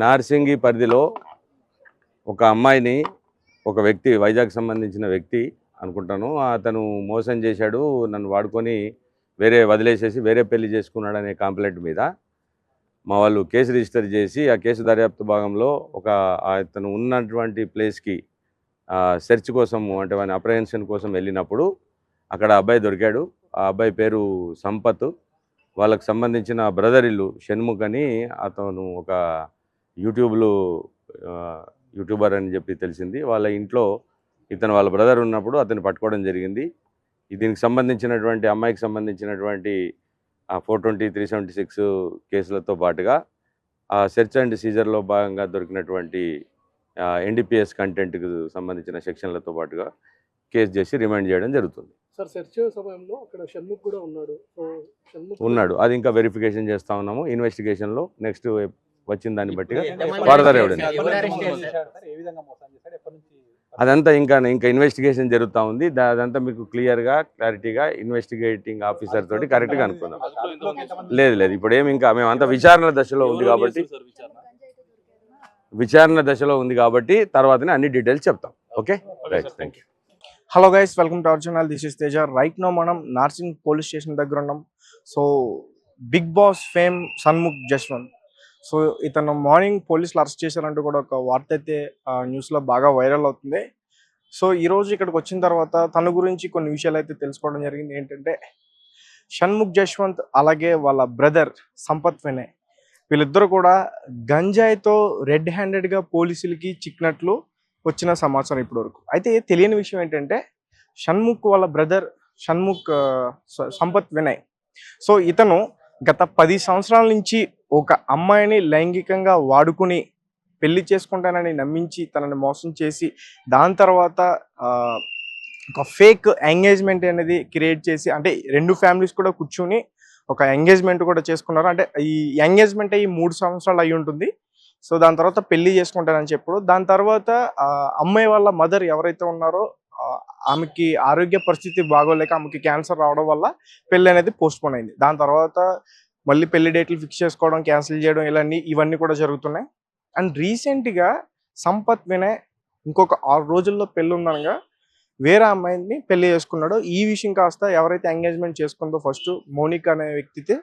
నార్సింగి పరిధిలో ఒక అమ్మాయిని ఒక వ్యక్తి వైజాగ్ సంబంధించిన వ్యక్తి అనుకుంటాను అతను మోసం చేశాడు, నన్ను వాడుకొని వదిలేసేసి వేరే పెళ్లి చేసుకున్నాడనే కంప్లైంట్ మీద మా వాళ్ళు కేసు రిజిస్టర్ చేసి ఆ కేసు దర్యాప్తు భాగంలో అతను ఉన్నటువంటి ప్లేస్కి సెర్చ్ కోసం అంటే వాని అప్రహెన్షన్ కోసం వెళ్ళినప్పుడు అక్కడ అబ్బాయి దొరికాడు. ఆ అబ్బాయి పేరు సంపత్. వాళ్ళకు సంబంధించిన బ్రదర్ ఇల్లు షణ్ముఖ్ అని, అతను ఒక యూట్యూబర్ అని చెప్పి తెలిసింది. వాళ్ళ ఇంట్లో వాళ్ళ బ్రదర్ ఉన్నప్పుడు అతన్ని పట్టుకోవడం జరిగింది. దీనికి సంబంధించినటువంటి అమ్మాయికి సంబంధించినటువంటి 420, 376 కేసులతో పాటుగా సెర్చ్ అండ్ సీజర్లో భాగంగా దొరికినటువంటి ఎన్డీపీఎస్ కంటెంట్కి సంబంధించిన సెక్షన్లతో పాటుగా కేసు చేసి రిమాండ్ చేయడం జరుగుతుంది. సార్ సెర్చ్ సమయంలో అక్కడ షణ్ముఖ్ కూడా ఉన్నాడు. అది ఇంకా వెరిఫికేషన్ చేస్తా ఉన్నాము. ఇన్వెస్టిగేషన్లో నెక్స్ట్ వచ్చిన దాన్ని బట్టి ఫర్దర్ ఎవిడెన్స్ అదంతా ఇంకా ఇన్వెస్టిగేషన్ జరుగుతూ ఉంది. అదంతా మీకు క్లారిటీగా ఇన్వెస్టిగేటింగ్ ఆఫీసర్ తోటి కరెక్ట్గా అనుకుందాం. లేదు ఇప్పుడు ఇంకా మేమంతా విచారణ దశలో ఉంది కాబట్టి తర్వాతనే అన్ని డీటెయిల్స్ చెప్తాం. Okay, right, thank you. Hello guys, welcome to our channel. This is Teja. Right now మనం నార్సింగ్ పోలీస్ స్టేషన్ దగ్గర ఉన్నాం. So Bigg Boss fame Shanmukh Jaswanth. So ఇతను మార్నింగ్ పోలీసులు అరెస్ట్ చేశారంటూ కూడా ఒక వార్త అయితే న్యూస్లో బాగా వైరల్ అవుతుంది. సో ఈరోజు ఇక్కడికి వచ్చిన తర్వాత తన గురించి కొన్ని విషయాలు అయితే తెలుసుకోవడం జరిగింది. ఏంటంటే షణ్ముఖ్ జశ్వంత్ అలాగే వాళ్ళ బ్రదర్ సంపత్ వినయ్ వీళ్ళిద్దరూ కూడా గంజాయితో రెడ్ హ్యాండెడ్గా పోలీసులకి చిక్కినట్లు వచ్చిన సమాచారం ఇప్పటి వరకు. అయితే తెలియని విషయం ఏంటంటే షణ్ముఖ్ వాళ్ళ బ్రదర్ సంపత్ వినయ్, సో ఇతను గత 10 సంవత్సరాల నుంచి ఒక అమ్మాయిని లైంగికంగా వాడుకుని పెళ్లి చేసుకుంటానని నమ్మించి తనని మోసం చేసి దాని తర్వాత ఒక ఫేక్ ఎంగేజ్మెంట్ అనేది క్రియేట్ చేసి, అంటే 2 ఫ్యామిలీస్ కూడా కూర్చుని ఒక ఎంగేజ్మెంట్ కూడా చేసుకున్నారు. అంటే ఈ ఎంగేజ్మెంట్ అయ్యి 3 సంవత్సరాలు అయి ఉంటుంది. సో దాని తర్వాత పెళ్లి చేసుకుంటానని చెప్పాడు. దాని తర్వాత అమ్మాయి వాళ్ళ మదర్ ఎవరైతే ఉన్నారో ఆమెకి ఆరోగ్య పరిస్థితి బాగోలేక ఆమెకి క్యాన్సర్ రావడం వల్ల పెళ్లి అనేది పోస్ట్ పోన్ అయింది. దాని తర్వాత మళ్ళీ పెళ్లి డేట్లు ఫిక్స్ చేసుకోవడం, క్యాన్సిల్ చేయడం ఇవన్నీ కూడా జరుగుతున్నాయి. అండ్ రీసెంట్గా సంపత్ వినయ్ ఇంకొక 6 రోజుల్లో పెళ్లి ఉందనగా వేరే అమ్మాయిని పెళ్లి చేసుకున్నాడు. ఈ విషయం కాస్త ఎవరైతే ఎంగేజ్మెంట్ చేసుకుందో ఫస్ట్ మోనికా అనే వ్యక్తితే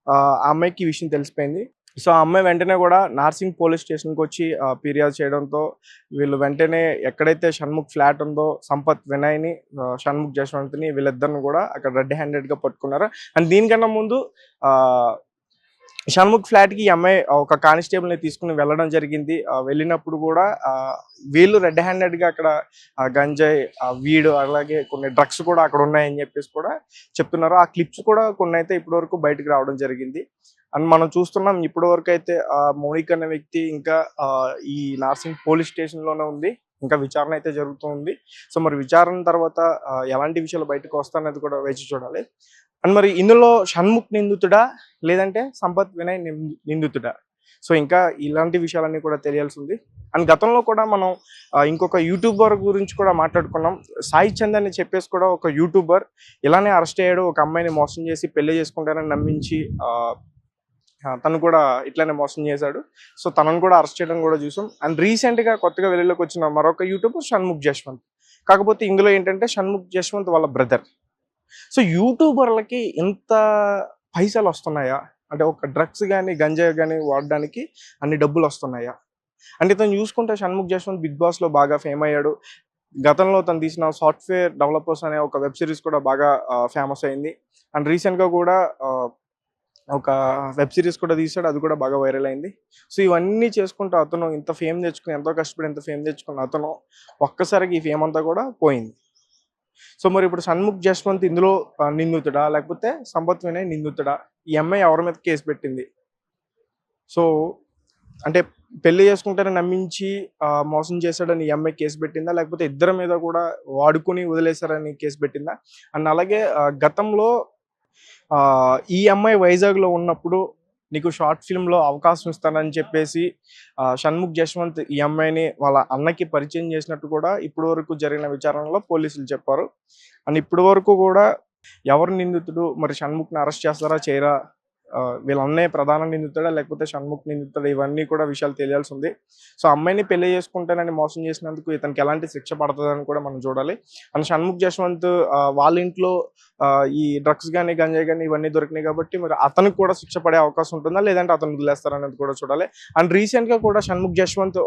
ఆ అమ్మాయికి ఈ విషయం తెలిసిపోయింది. సో ఆ అమ్మాయి వెంటనే కూడా నార్సింగ్ పోలీస్ స్టేషన్కి వచ్చి ఫిర్యాదు చేయడంతో వీళ్ళు వెంటనే ఎక్కడైతే షణ్ముఖ్ ఫ్లాట్ ఉందో సంపత్ వినయ్ని, షణ్ముఖ్ జశ్వంత్ని వీళ్ళిద్దరిని కూడా అక్కడ రెడ్ హ్యాండెడ్గా పట్టుకున్నారు. అండ్ దీనికన్నా ముందు షణ్ముఖ్ ఫ్లాట్కి ఈ అమ్మాయి ఒక కానిస్టేబుల్ని తీసుకుని వెళ్ళడం జరిగింది. వెళ్ళినప్పుడు కూడా వీళ్ళు రెడ్ హ్యాండెడ్గా అక్కడ గంజాయి, వీడు అలాగే కొన్ని డ్రగ్స్ కూడా అక్కడ ఉన్నాయని చెప్పేసి కూడా చెప్తున్నారు. ఆ క్లిప్స్ కూడా కొన్ని అయితే ఇప్పటి వరకు బయటకు రావడం జరిగింది. అండ్ మనం చూస్తున్నాం ఇప్పటి వరకు అయితే మౌనిక్ అనే వ్యక్తి ఇంకా ఈ నార్సింగ్ పోలీస్ స్టేషన్లోనే ఉంది. ఇంకా విచారణ అయితే జరుగుతుంది. సో మరి విచారణ తర్వాత ఎలాంటి విషయాలు బయటకు వస్తాయనేది కూడా వేచి చూడాలి. అండ్ మరి ఇందులో షణ్ముఖ్ నిందితుడా లేదంటే సంపత్ వినయ్ నిందితుడా? సో ఇంకా ఇలాంటి విషయాలన్నీ కూడా తెలియాల్సి ఉంది. అండ్ గతంలో కూడా మనం ఇంకొక యూట్యూబర్ గురించి కూడా మాట్లాడుకున్నాం. సాయి చంద్ అని చెప్పేసి కూడా ఒక యూట్యూబర్ ఇలానే అరెస్ట్ అయ్యాడు. ఒక అమ్మాయిని మోసం చేసి పెళ్లి చేసుకుంటానని నమ్మించి తను కూడా ఇట్లానే మోసం చేశాడు. సో తనను కూడా అరెస్ట్ చేయడం కూడా చూసాం. అండ్ రీసెంట్గా కొత్తగా వెలుగులోకి వచ్చిన మరొక యూట్యూబర్ షణ్ముఖ్ జశ్వంత్. కాకపోతే ఇందులో ఏంటంటే షణ్ముఖ్ జశ్వంత్ వాళ్ళ బ్రదర్. సో యూట్యూబర్లకి ఎంత పైసలు వస్తున్నాయా, అంటే ఒక డ్రగ్స్ కానీ గంజాయి కానీ వాడడానికి అన్ని డబ్బులు వస్తున్నాయా అంటే తను చూసుకుంటే షణ్ముఖ్ జశ్వంత్ బిగ్ బాస్లో బాగా ఫేమ్ అయ్యాడు. గతంలో తను తీసిన సాఫ్ట్వేర్ డెవలపర్స్ అనే ఒక వెబ్ సిరీస్ కూడా బాగా ఫేమస్ అయింది. అండ్ రీసెంట్గా కూడా ఒక వెబ్ సిరీస్ కూడా తీసాడు, అది కూడా బాగా వైరల్ అయింది. సో ఇవన్నీ చేసుకుంటూ అతను ఇంత ఫేమ్ తెచ్చుకుని, ఎంతో కష్టపడి ఎంత ఫేమ్ తెచ్చుకున్న అతను ఒక్కసారికి ఈ ఫేమ్ అంతా కూడా పోయింది. సో మరి ఇప్పుడు షణ్ముఖ్ జశ్వంత్ ఇందులో నిందితుడా లేకపోతే సంపత్ వినయ్ నిందితుడా? ఈ అమ్మాయి ఎవరి మీద కేసు పెట్టింది? సో అంటే పెళ్లి చేసుకుంటారని నమ్మించి మోసం చేశాడని ఈ అమ్మాయి కేసు పెట్టిందా, లేకపోతే ఇద్దరి మీద కూడా వాడుకుని వదిలేశారని కేసు పెట్టిందా? అండ్ అలాగే గతంలో ఈ అమ్మాయి వైజాగ్లో ఉన్నప్పుడు నీకు షార్ట్ ఫిల్మ్లో అవకాశం ఇస్తానని చెప్పేసి షణ్ముఖ్ జశ్వంత్ ఈ అమ్మాయిని వాళ్ళ అన్నకి పరిచయం చేసినట్టు కూడా ఇప్పటి వరకు జరిగిన విచారణలో పోలీసులు చెప్పారు. అండ్ ఇప్పటి వరకు కూడా ఎవరు నిందితుడు, మరి షణ్ముఖ్ని అరెస్ట్ చేస్తారా చేయరా, వీళ్ళ అన్నయ్య ప్రధాన నిందితుడా లేకపోతే షణ్ముఖ్ నిందితుడా, ఇవన్నీ కూడా విషయాలు తెలియాల్సి ఉంది. సో అమ్మాయిని పెళ్లి చేసుకుంటానని మోసం చేసినందుకు ఇతనికి ఎలాంటి శిక్ష పడుతుందని కూడా మనం చూడాలి. అండ్ షణ్ముఖ్ జశ్వంత్ వాళ్ళ ఇంట్లో ఈ డ్రగ్స్ కానీ గంజాయి కానీ ఇవన్నీ దొరికినాయి కాబట్టి మరి అతనికి కూడా శిక్ష పడే అవకాశం ఉంటుందా లేదంటే అతను వదిలేస్తారనేది కూడా చూడాలి. అండ్ రీసెంట్గా కూడా షణ్ముఖ్ జశ్వంత్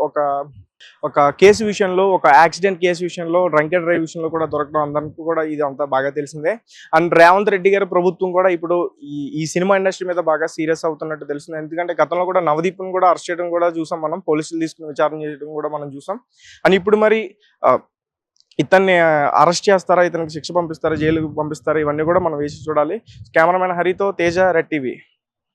ఒక కేసు విషయంలో, ఒక యాక్సిడెంట్ కేసు విషయంలో, డ్రంక్ అండ్ డ్రైవ్ విషయంలో కూడా దొరకడం అందరికీ కూడా ఇది అంతా బాగా తెలిసిందే. అండ్ రేవంత్ రెడ్డి గారి ప్రభుత్వం కూడా ఇప్పుడు ఈ సినిమా ఇండస్ట్రీ మీద బాగా సీరియస్ అవుతున్నట్టు తెలిసింది. ఎందుకంటే గతంలో కూడా నవదీప్ని కూడా అరెస్ట్ చేయడం కూడా చూసాం మనం, పోలీసులు తీసుకుని విచారణ చేయడం కూడా మనం చూసాం. అండ్ ఇప్పుడు మరి ఇతన్ని అరెస్ట్ చేస్తారా, ఇతనికి శిక్ష పంపిస్తారా, జైలుకు పంపిస్తారా, ఇవన్నీ కూడా మనం వేసి చూడాలి. కెమెరామెన్ హరితో తేజ, రెడ్ టీవీ.